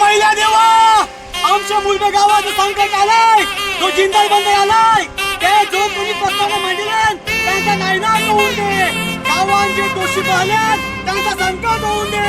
महिला देवा आमच्या मुलगा गावात संकट आलाय तो जिंदाल बंद आलाय ते जो कोणी प्रस्ताव मांडले त्यांचा नायनाट होऊन दे गावात जे दोषी पाहल्यात त्यांचा संकट होऊन दे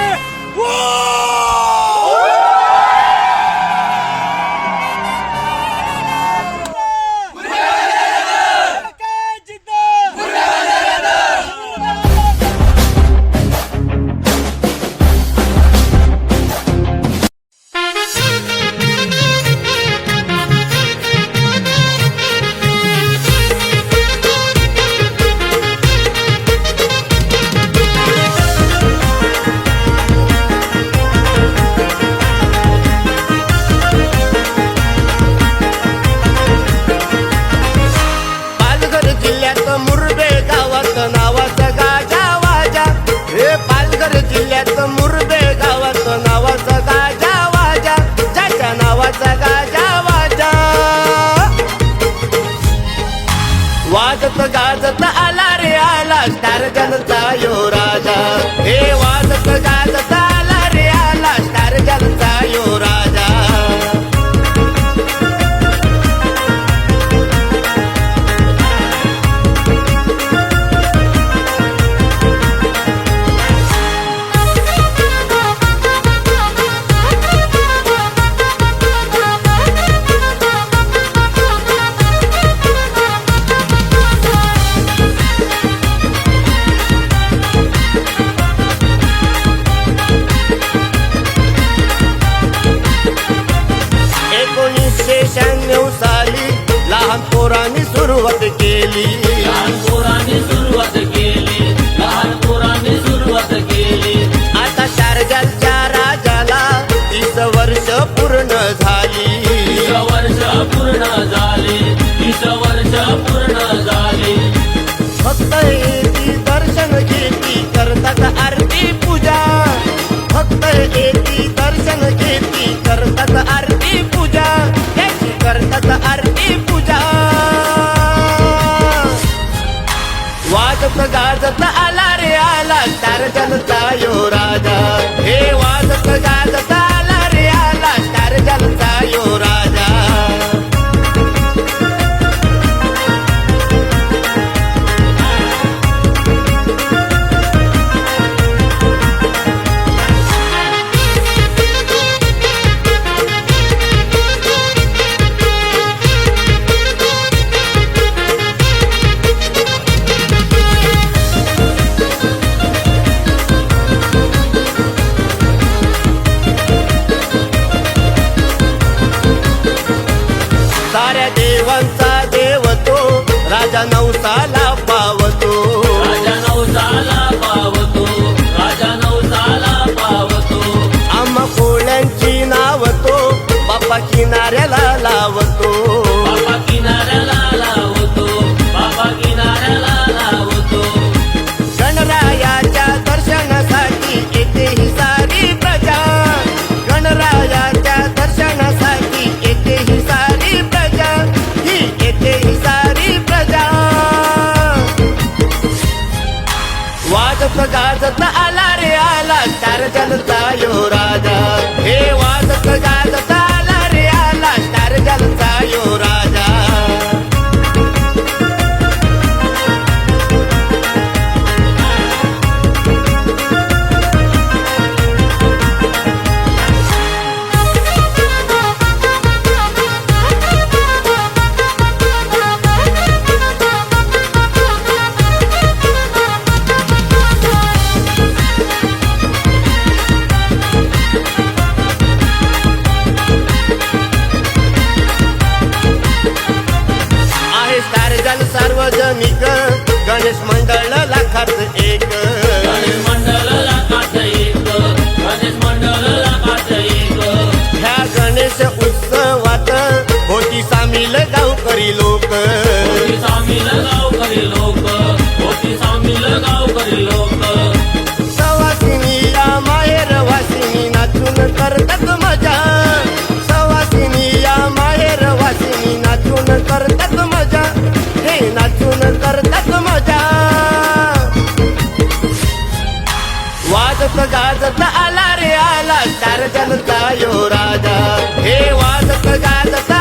वाजत गाजत आला रे आला स्टार जनता यो राजा हे वाजत गाजत आला रे आला स्टार जनता यो राजा साली लहान पोरांनी सुरुवात केली आता शारजालच्या राजाला 30 वर्ष पूर्ण झाली फक्त येती दर्शन घेती करतात आरती पूजा फक्त येती दर्शन घेती करतात आरती पूजा करतात आरती पूजा वाजत गाजत आला रे आला स्टार जनता यो राजा हे वाजत गाजत आला रे आला स्टार जनता यो राजा साऱ्या देवांचा देव तो राजा नवसाला पावतो आम्हा कोळ्यांची नाव तो बाप्पा किनाऱ्याला लावतो गणरायाच्या दर्शनासाठी येते ही सारी प्रजा गणरायाच्या दर्शनासाठी येते ही सारी प्रजा ही येते ही सारी प्रजा वाजत गाजत आला रे आला स्टार जनता यो राजा हे वाजत गाजत आला रे आला स्टार जनता यो राजा वाजत गाजत आला रे आला स्टार जलता यो राजा हे वाजत गाजत